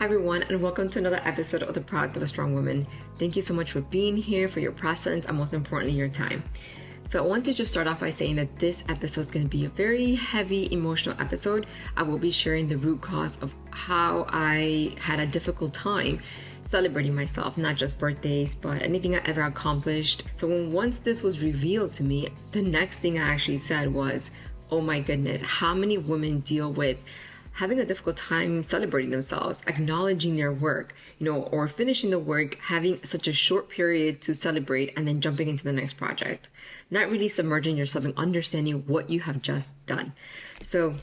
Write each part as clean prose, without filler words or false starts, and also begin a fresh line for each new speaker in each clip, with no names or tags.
Hi everyone, and welcome to another episode of The Product of a Strong Woman. Thank you so much for being here, for your presence, and most importantly, your time. So I want to just start off by saying that this episode is going to be a very heavy emotional episode. I will be sharing the root cause of how I had a difficult time celebrating myself, not just birthdays, but anything I ever accomplished. So once this was revealed to me, the next thing I actually said was, oh my goodness, how many women deal with having a difficult time celebrating themselves, acknowledging their work, or finishing the work, having such a short period to celebrate and then jumping into the next project, not really submerging yourself in understanding what you have just done. So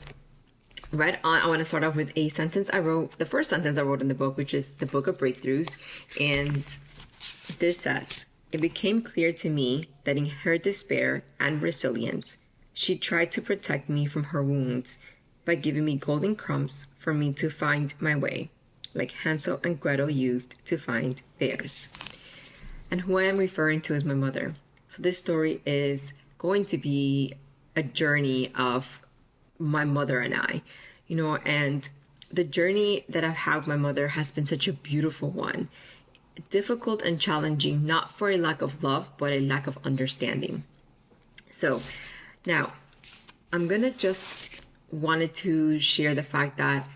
right on, I want to start off with a sentence I wrote, the first sentence I wrote in the book, which is the Book of Breakthroughs. And this says, "It became clear to me that in her despair and resilience, she tried to protect me from her wounds by giving me golden crumbs for me to find my way, like Hansel and Gretel used to find theirs." And who I am referring to is my mother. So this story is going to be a journey of my mother and I, and the journey that I've had with my mother has been such a beautiful one. Difficult and challenging, not for a lack of love, but a lack of understanding. So now I'm gonna just wanted to share the fact that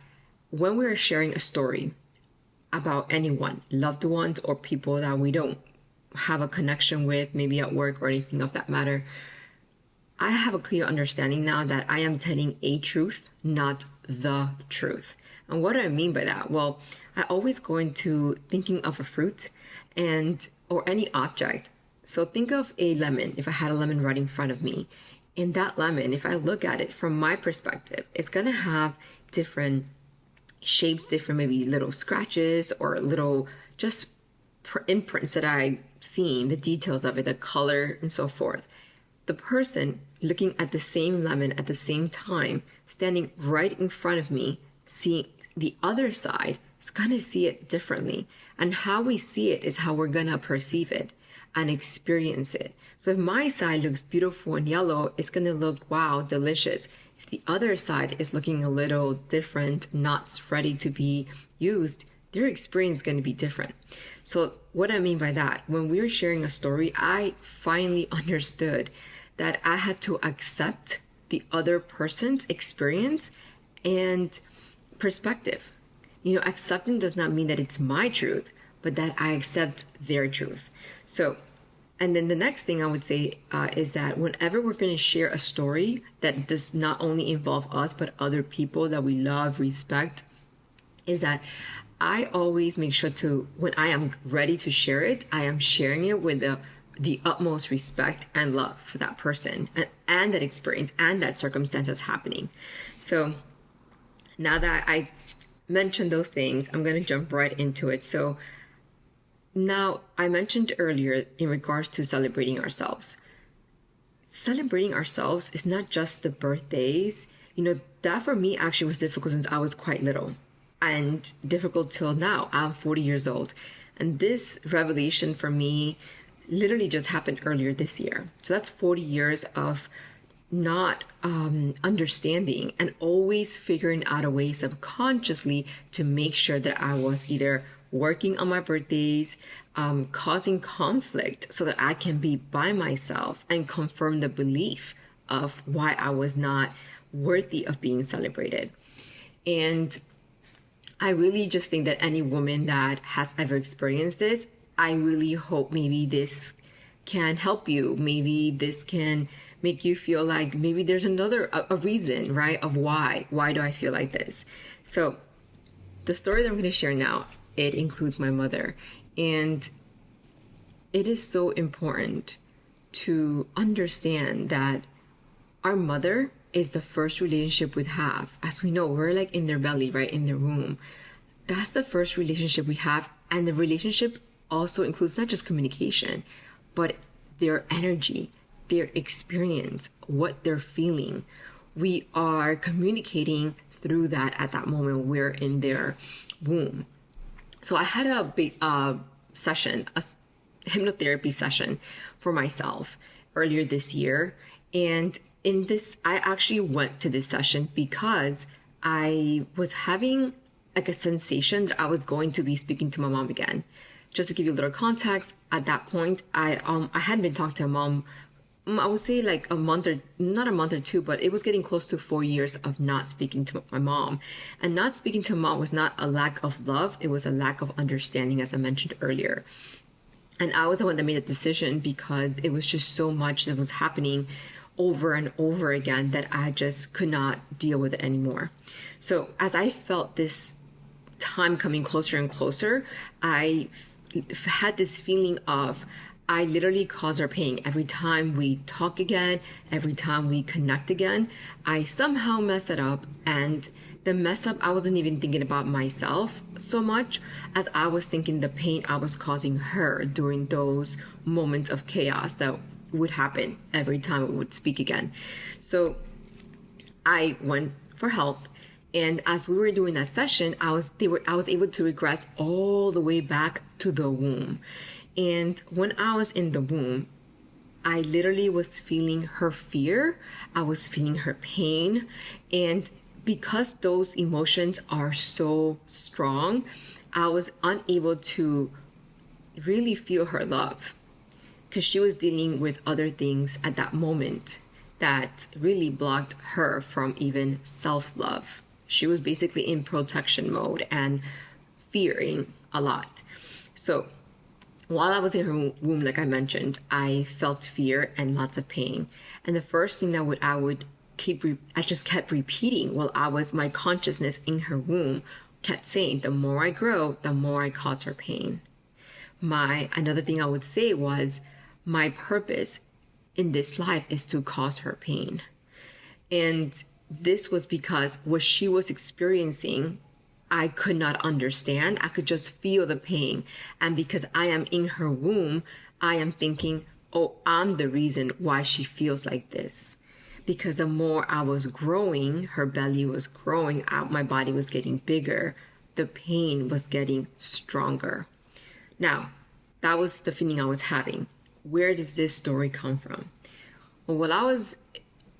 when we're sharing a story about anyone, loved ones or people that we don't have a connection with, maybe at work or anything of that matter, I have a clear understanding now that I am telling a truth, not the truth. And what do I mean by that? Well, I always go into thinking of a fruit or any object. So think of a lemon. If I had a lemon right in front of me, in that lemon, if I look at it from my perspective, it's going to have different shapes, different maybe little scratches or little just imprints that I've seen, the details of it, the color and so forth. The person looking at the same lemon at the same time, standing right in front of me, seeing the other side, is going to see it differently. And how we see it is how we're going to perceive it and experience it. So if my side looks beautiful and yellow, it's going to look, wow, delicious. If the other side is looking a little different, not ready to be used, their experience is going to be different. So what I mean by that, when we were sharing a story, I finally understood that I had to accept the other person's experience and perspective. Accepting does not mean that it's my truth, but that I accept their truth. So, and then the next thing I would say is that whenever we're going to share a story that does not only involve us, but other people that we love, respect, is that I always make sure to, when I am ready to share it, I am sharing it with the utmost respect and love for that person and that experience and that circumstance that's happening. So now that I mentioned those things, I'm going to jump right into it. So now, I mentioned earlier in regards to celebrating ourselves. Celebrating ourselves is not just the birthdays. That for me actually was difficult since I was quite little and difficult till now. I'm 40 years old. And this revelation for me literally just happened earlier this year. So that's 40 years of not understanding and always figuring out a way subconsciously to make sure that I was either working on my birthdays, causing conflict so that I can be by myself and confirm the belief of why I was not worthy of being celebrated. And I really just think that any woman that has ever experienced this, I really hope maybe this can help you. Maybe this can make you feel like maybe there's a reason, right, of why do I feel like this. So the story that I'm going to share now, it includes my mother. And it is so important to understand that our mother is the first relationship we have. As we know, we're like in their belly, right, in their womb. That's the first relationship we have. And the relationship also includes not just communication, but their energy, their experience, what they're feeling. We are communicating through that at that moment we're in their womb. So I had a big session, a hypnotherapy session for myself earlier this year. And in this, I actually went to this session because I was having like a sensation that I was going to be speaking to my mom again. Just to give you a little context, at that point, I hadn't been talking to my mom. I would say like a month or not a month or two, but it was getting close to 4 years of not speaking to my mom. And not speaking to mom was not a lack of love. It was a lack of understanding, as I mentioned earlier. And I was the one that made the decision because it was just so much that was happening over and over again that I just could not deal with it anymore. So as I felt this time coming closer and closer, I had this feeling of I literally cause her pain. Every time we talk again, every time we connect again, I somehow mess it up. And the mess up, I wasn't even thinking about myself so much as I was thinking the pain I was causing her during those moments of chaos that would happen every time we would speak again. So I went for help. And as we were doing that session, I was able to regress all the way back to the womb. And when I was in the womb, I literally was feeling her fear. I was feeling her pain. And because those emotions are so strong, I was unable to really feel her love because she was dealing with other things at that moment that really blocked her from even self-love. She was basically in protection mode and fearing a lot. So while I was in her womb, like I mentioned, I felt fear and lots of pain. And the first thing that I just kept repeating while my consciousness in her womb kept saying, the more I grow, the more I cause her pain. Another thing I would say was, my purpose in this life is to cause her pain. And this was because what she was experiencing, I could not understand. I could just feel the pain. And because I am in her womb, I am thinking, oh, I'm the reason why she feels like this. Because the more I was growing, her belly was growing out, my body was getting bigger, the pain was getting stronger. Now, that was the feeling I was having. Where does this story come from? Well, when I was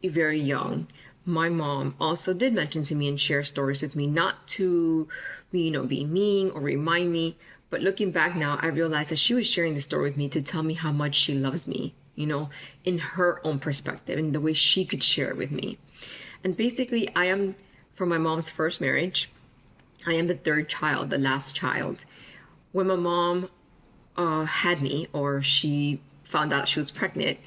very young, my mom also did mention to me and share stories with me, not to, be mean or remind me. But looking back now, I realized that she was sharing the story with me to tell me how much she loves me, in her own perspective and the way she could share it with me. And basically, I am, from my mom's first marriage, I am the third child, the last child. When my mom had me, or she found out she was pregnant,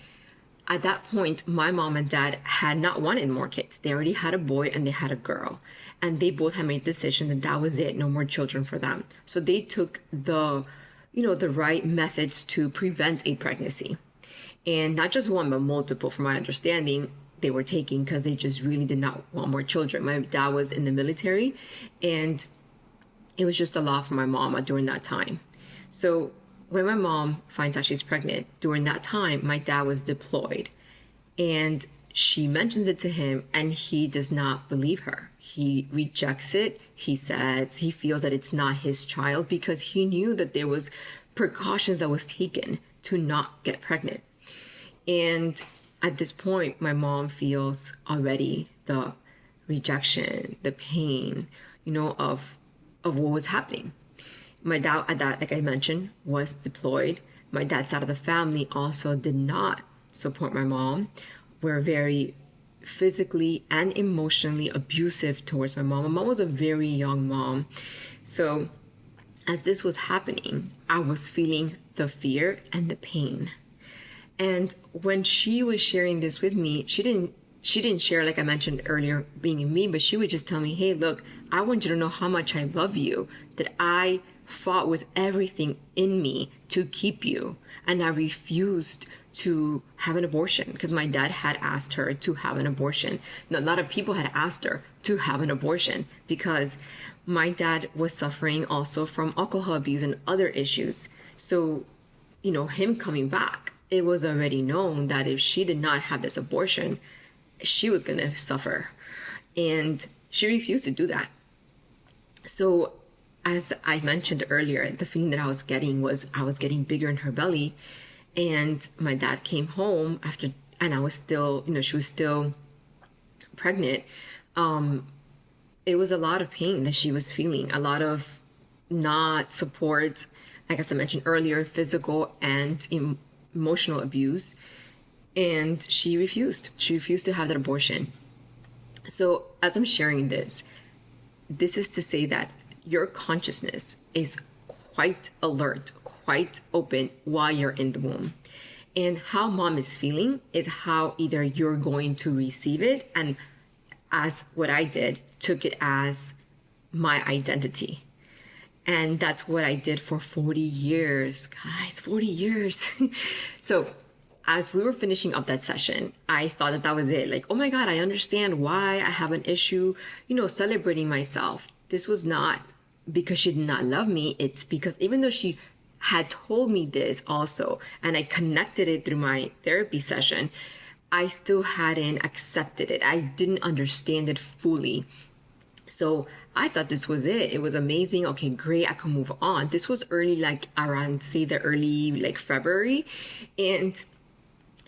at that point, my mom and dad had not wanted more kids. They already had a boy and they had a girl. And they both had made the decision that that was it, no more children for them. So they took the right methods to prevent a pregnancy. And not just one, but multiple, from my understanding, they were taking because they just really did not want more children. My dad was in the military, and it was just a lot for my mom during that time. So when my mom finds out she's pregnant, during that time, my dad was deployed. And she mentions it to him, and he does not believe her. He rejects it. He says he feels that it's not his child because he knew that there was precautions that was taken to not get pregnant. And at this point, my mom feels already the rejection, the pain, of what was happening. My dad, at that, like I mentioned, was deployed. My dad's side of the family also did not support my mom. We're very physically and emotionally abusive towards my mom. My mom was a very young mom. So as this was happening, I was feeling the fear and the pain. And when she was sharing this with me, she didn't share, like I mentioned earlier, being in me, but she would just tell me, hey, look, I want you to know how much I love you, that I fought with everything in me to keep you. And I refused to have an abortion because my dad had asked her to have an abortion. Now, a lot of people had asked her to have an abortion because my dad was suffering also from alcohol abuse and other issues. So, him coming back, it was already known that if she did not have this abortion, she was going to suffer. And she refused to do that. So as I mentioned earlier, the feeling that I was getting was I was getting bigger in her belly. And my dad came home after, and I was still, she was still pregnant. it was a lot of pain that she was feeling, a lot of not support, like as I mentioned earlier, physical and emotional abuse. And she refused. She refused to have that abortion. So as I'm sharing this is to say that your consciousness is quite alert, quite open while you're in the womb. And how mom is feeling is how either you're going to receive it, and as what I did, took it as my identity. And that's what I did for 40 years. Guys, 40 years. So as we were finishing up that session, I thought that was it. Like, oh my God, I understand why I have an issue, celebrating myself. This was not because she did not love me. It's because even though she had told me this also, and I connected it through my therapy session, I still hadn't accepted it. I didn't understand it fully. So I thought this was it. It was amazing. Okay, great. I can move on. This was early, like around, say, the early, like February. And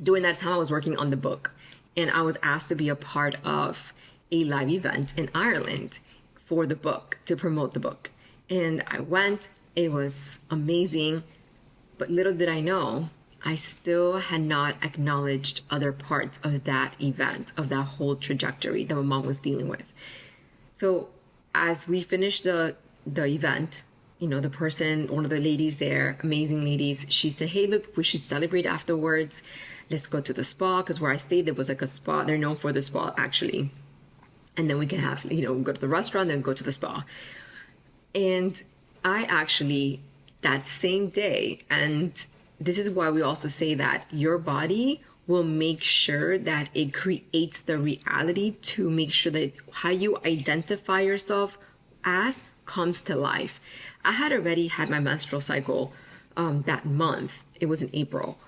during that time, I was working on the book. And I was asked to be a part of a live event in Ireland for the book, to promote the book. And I went. It was amazing. But little did I know, I still had not acknowledged other parts of that event, of that whole trajectory that my mom was dealing with. So as we finished the event, the person, one of the ladies there, amazing ladies, she said, hey, look, we should celebrate afterwards. Let's go to the spa, because where I stayed, there was like a spa. They're known for the spa, actually. And then we can have, go to the restaurant, then go to the spa. And I actually, that same day, and this is why we also say that your body will make sure that it creates the reality to make sure that how you identify yourself as comes to life. I had already had my menstrual cycle that month. It was in April.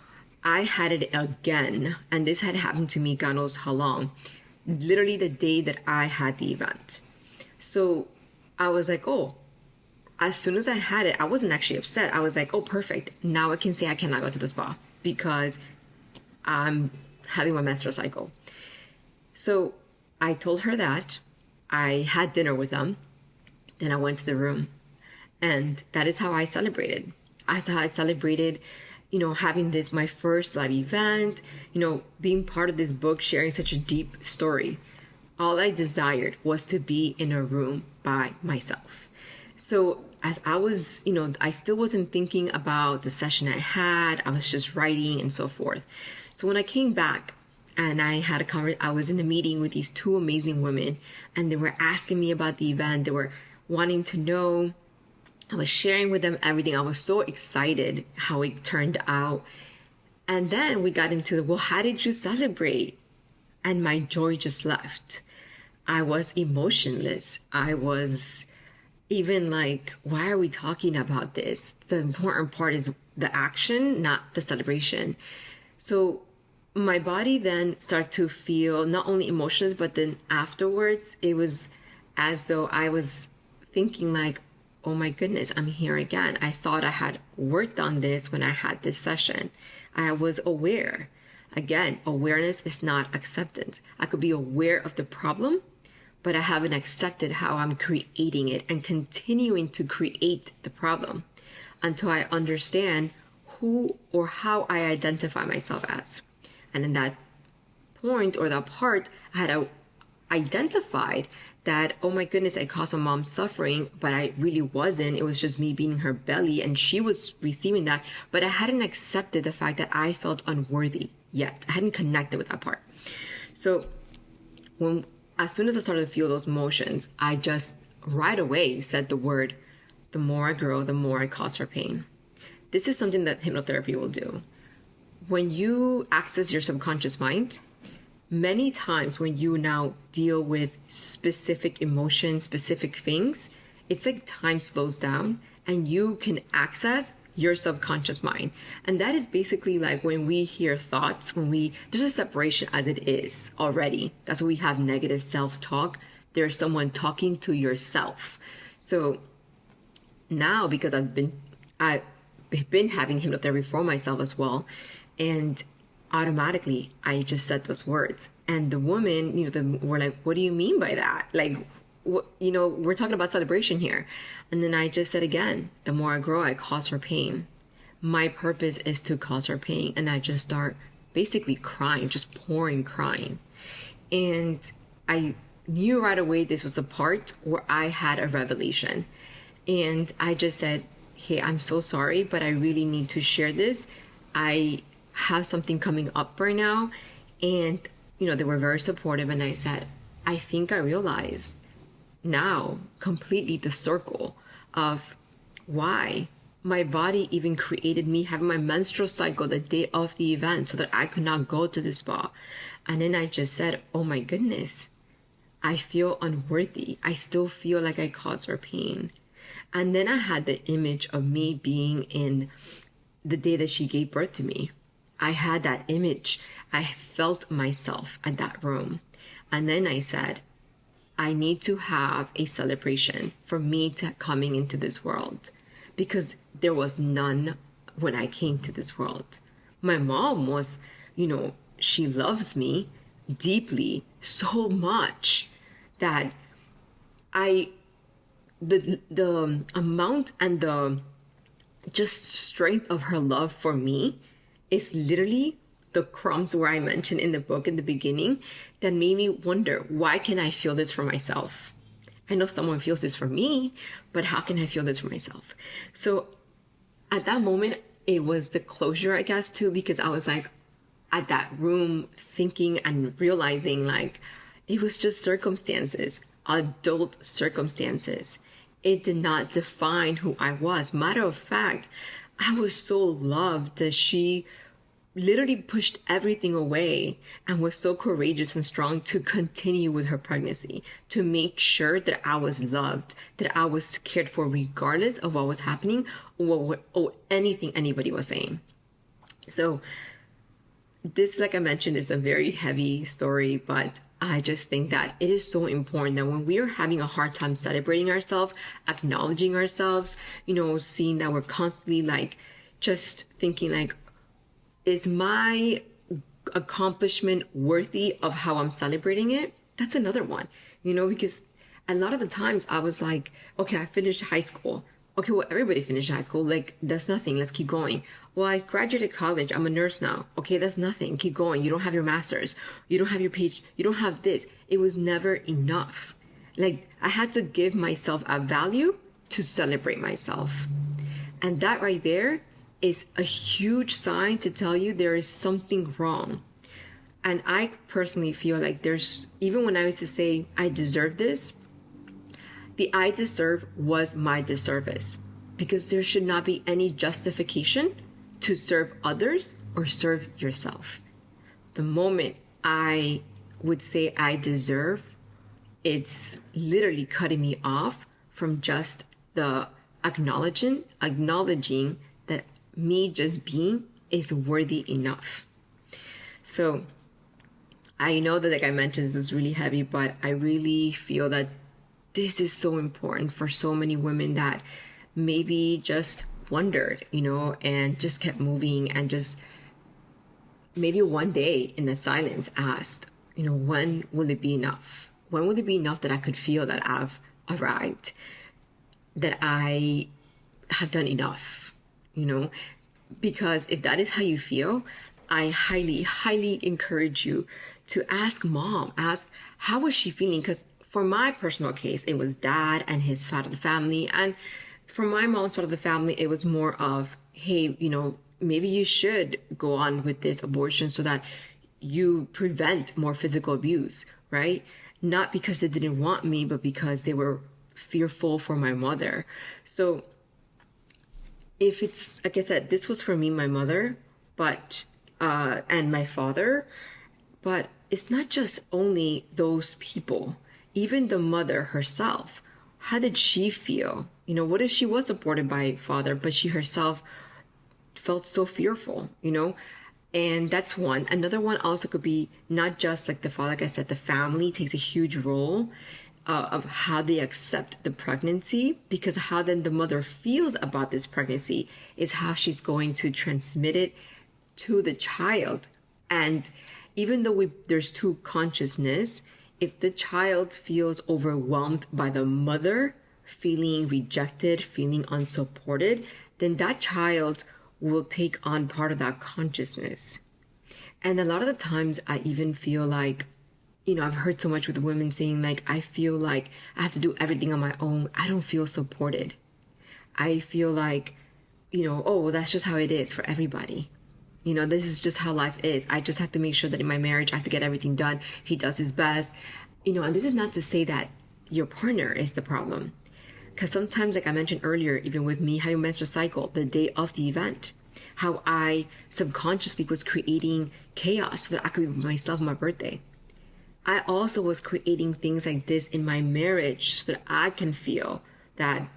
I had it again, and this had happened to me God knows how long, literally the day that I had the event. So I was like, oh, as soon as I had it, I wasn't actually upset. I was like, oh, perfect. Now I can say I cannot go to the spa because I'm having my menstrual cycle. So I told her that. I had dinner with them. Then I went to the room. And that is how I celebrated. That's how I celebrated, having this, my first live event, being part of this book, sharing such a deep story. All I desired was to be in a room by myself. So as I was, I still wasn't thinking about the session I had. I was just writing and so forth. So when I came back and I was in a meeting with these two amazing women, and they were asking me about the event. They were wanting to know. I was sharing with them everything. I was so excited how it turned out. And then we got into, well, how did you celebrate? And my joy just left. I was emotionless. I was even like, why are we talking about this? The important part is the action, not the celebration. So my body then started to feel not only emotions, but then afterwards, it was as though I was thinking like, oh my goodness, I'm here again. I thought I had worked on this when I had this session. I was aware. Again, awareness is not acceptance. I could be aware of the problem, but I haven't accepted how I'm creating it and continuing to create the problem until I understand who or how I identify myself as. And in that point or that part, I had identified that, oh my goodness, I caused my mom suffering, but I really wasn't. It was just me being in her belly and she was receiving that. But I hadn't accepted the fact that I felt unworthy yet. I hadn't connected with that part. So as soon as I started to feel those emotions, I just right away said the word, the more I grow, the more I cause her pain. This is something that hypnotherapy will do. When you access your subconscious mind, many times when you now deal with specific emotions, specific things, it's like time slows down and you can access your subconscious mind. And that is basically like when we hear thoughts, there's a separation as it is already. That's why we have negative self-talk. There's someone talking to yourself. So now, because I've been having hypnotherapy for myself as well, and automatically I just said those words, and the woman, were like, what do you mean by that? Like, we're talking about celebration here. And then I just said again, the more I grow, I cause her pain. My purpose is to cause her pain. And I just start basically crying, just pouring crying. And I knew right away this was a part where I had a revelation. And I just said, hey, I'm so sorry, but I really need to share this. I have something coming up right now. And, they were very supportive. And I said, I think I realized now completely the circle of why my body even created me having my menstrual cycle the day of the event so that I could not go to the spa. And then I just said, oh my goodness, I feel unworthy. I still feel like I caused her pain. And then I had the image of me being in the day that she gave birth to me. I had that image. I felt myself at that room. And then I said, I need to have a celebration for me to coming into this world, because there was none when I came to this world. My mom was, she loves me deeply, so much that the amount and the just strength of her love for me is literally the crumbs where I mentioned in the book in the beginning that made me wonder, why can I feel this for myself? I know someone feels this for me, but how can I feel this for myself? So at that moment, it was the closure, I guess, too, because I was like at that room thinking and realizing like it was just circumstances, adult circumstances. It did not define who I was. Matter of fact, I was so loved that she literally pushed everything away and was so courageous and strong to continue with her pregnancy, to make sure that I was loved, that I was cared for regardless of what was happening or anything anybody was saying. So this, like I mentioned, is a very heavy story, but I just think that it is so important that when we are having a hard time celebrating ourselves, acknowledging ourselves, seeing that we're constantly like just thinking like, is my accomplishment worthy of how I'm celebrating it? That's another one, because a lot of the times I was like, okay, I finished high school. Okay, well, everybody finished high school. Like, that's nothing. Let's keep going. Well, I graduated college. I'm a nurse now. Okay, that's nothing. Keep going. You don't have your master's. You don't have your PhD. You don't have this. It was never enough. Like, I had to give myself a value to celebrate myself. And that right there is a huge sign to tell you there is something wrong. And I personally feel like even when I used to say, I deserve this, the I deserve was my disservice, because there should not be any justification to serve others or serve yourself. The moment I would say I deserve, it's literally cutting me off from just the acknowledging that me just being is worthy enough. So I know that, like I mentioned, this is really heavy, but I really feel that this is so important for so many women that maybe just wondered, and just kept moving, and just maybe one day in the silence asked, when will it be enough? When will it be enough that I could feel that I've arrived, that I have done enough, Because if that is how you feel, I highly, highly encourage you to ask mom, how was she feeling? Because for my personal case, it was dad and his side of the family. And for my mom's side of the family, it was more of, hey, maybe you should go on with this abortion so that you prevent more physical abuse, right? Not because they didn't want me, but because they were fearful for my mother. So if it's, like I said, this was for me, my mother, and my father, but it's not just only those people. Even the mother herself, how did she feel? What if she was supported by father, but she herself felt so fearful, And that's one. Another one also could be not just like the father, like I said, the family takes a huge role of how they accept the pregnancy, because how then the mother feels about this pregnancy is how she's going to transmit it to the child. And even though there's two consciousness, if the child feels overwhelmed by the mother, feeling rejected, feeling unsupported, then that child will take on part of that consciousness. And a lot of the times I even feel like, I've heard so much with women saying like, I feel like I have to do everything on my own. I don't feel supported. I feel like, oh, that's just how it is for everybody. This is just how life is. I just have to make sure that in my marriage, I have to get everything done. He does his best. And this is not to say that your partner is the problem. Because sometimes, like I mentioned earlier, even with me having a menstrual cycle, the day of the event, how I subconsciously was creating chaos so that I could be myself on my birthday. I also was creating things like this in my marriage so that I can feel that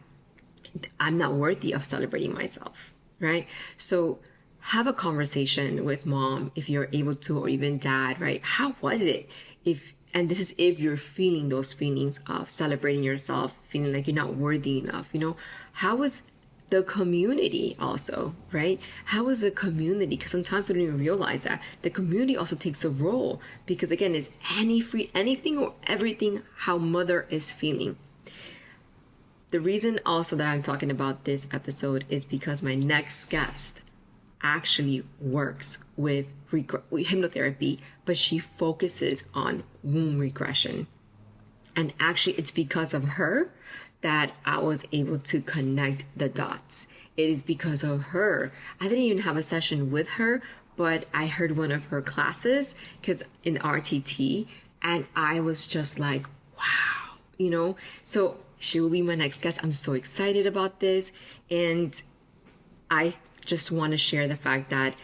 I'm not worthy of celebrating myself, right? So have a conversation with mom if you're able to, or even dad, right? How was it? And this is if you're feeling those feelings of celebrating yourself, feeling like you're not worthy enough, how was the community also, right? How was the community? Because sometimes we don't even realize that the community also takes a role, because again, it's anything or everything how mother is feeling. The reason also that I'm talking about this episode is because my next guest actually works with hypnotherapy, but she focuses on womb regression. And actually, it's because of her that I was able to connect the dots. It is because of her. I didn't even have a session with her, but I heard one of her classes because in RTT, and I was just like, wow, So she will be my next guest. I'm so excited about this. And I just want to share the fact that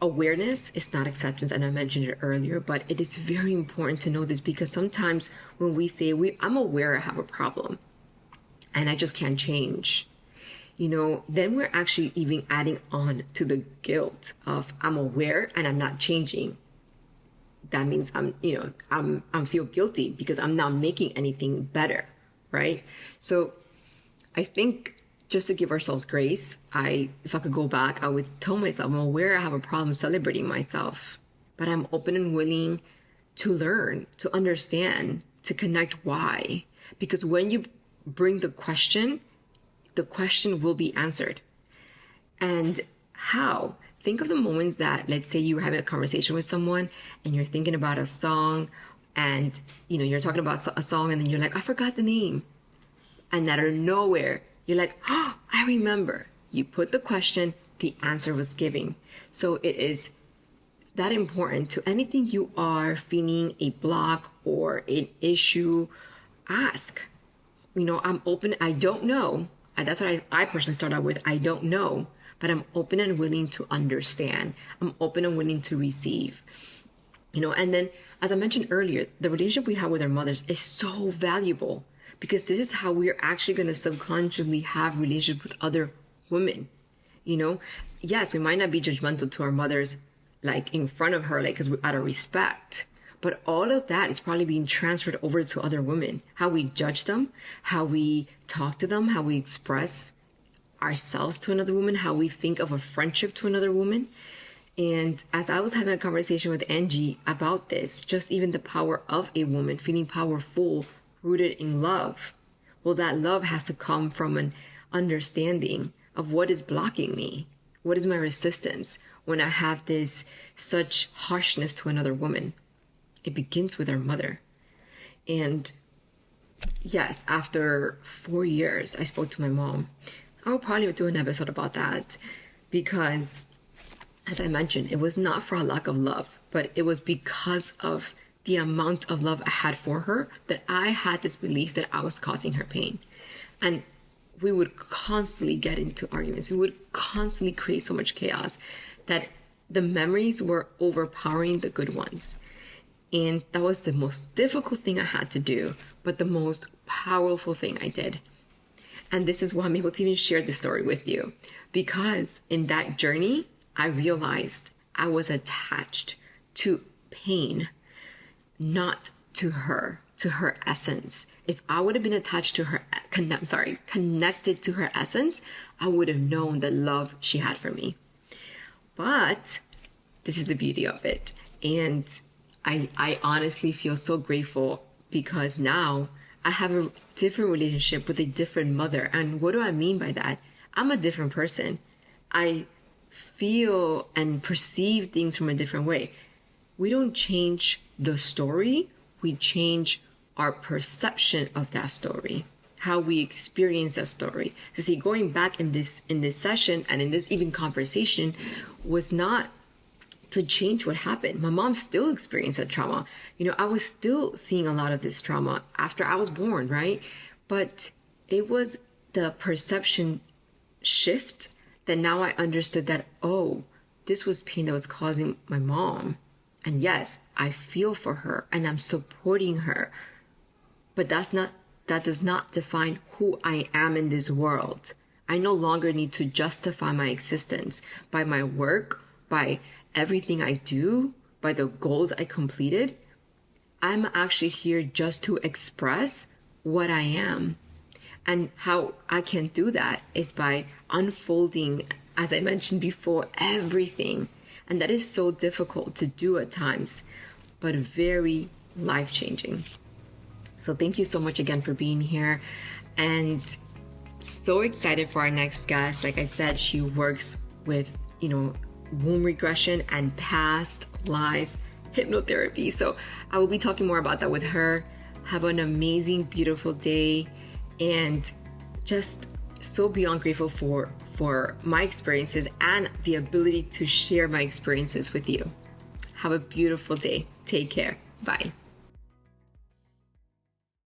awareness is not acceptance, and I mentioned it earlier, but it is very important to know this, because sometimes when we say I'm aware I have a problem and I just can't change, then we're actually even adding on to the guilt of I'm aware and I'm not changing. That means I'm feel guilty because I'm not making anything better, right? So I think just to give ourselves grace, if I could go back, I would tell myself, I'm aware I have a problem celebrating myself, but I'm open and willing to learn, to understand, to connect why. Because when you bring the question will be answered. And how? Think of the moments that, let's say you're having a conversation with someone and you're thinking about a song, and you're talking about a song, and then you're like, I forgot the name. And out of nowhere, you're like, oh, I remember. You put the question, the answer was given. So it is that important to anything you are feeling a block or an issue, ask. I'm open. I don't know. And that's what I personally start out with. I don't know, but I'm open and willing to understand. I'm open and willing to receive. And then, as I mentioned earlier, the relationship we have with our mothers is so valuable, because this is how we're actually going to subconsciously have relationships with other women. Yes, we might not be judgmental to our mothers, like in front of her, like, because we're out of respect. But all of that is probably being transferred over to other women. How we judge them, how we talk to them, how we express ourselves to another woman, how we think of a friendship to another woman. And as I was having a conversation with Angie about this, just even the power of a woman, feeling powerful, rooted in love. Well, that love has to come from an understanding of what is blocking me. What is my resistance when I have this such harshness to another woman? It begins with our mother. And yes, after 4 years, I spoke to my mom. I'll probably do an episode about that, because as I mentioned, it was not for a lack of love, but it was because of the amount of love I had for her that I had this belief that I was causing her pain. And we would constantly get into arguments. We would constantly create so much chaos that the memories were overpowering the good ones. And that was the most difficult thing I had to do, but the most powerful thing I did. And this is why I'm able to even share this story with you, because in that journey, I realized I was attached to pain, not to her essence. If I would have been attached to her, connected to her essence, I would have known the love she had for me. But this is the beauty of it. And I honestly feel so grateful because now I have a different relationship with a different mother. And what do I mean by that? I'm a different person. I feel and perceive things from a different way. We don't change the story, we change our perception of that story, how we experience that story. So see, going back in this session and in this even conversation was not to change what happened. My mom still experienced that trauma. I was still seeing a lot of this trauma after I was born, right? But it was the perception shift that now I understood that, oh, this was pain that was causing my mom. And yes, I feel for her and I'm supporting her. But that does not define who I am in this world. I no longer need to justify my existence by my work, by everything I do, by the goals I completed. I'm actually here just to express what I am. And how I can do that is by unfolding, as I mentioned before, everything. And that is so difficult to do at times, but very life-changing. So thank you so much again for being here. And so excited for our next guest. Like I said, she works with, womb regression and past life hypnotherapy. So I will be talking more about that with her. Have an amazing, beautiful day. And just so beyond grateful for my experiences and the ability to share my experiences with you. Have a beautiful day. Take care. Bye.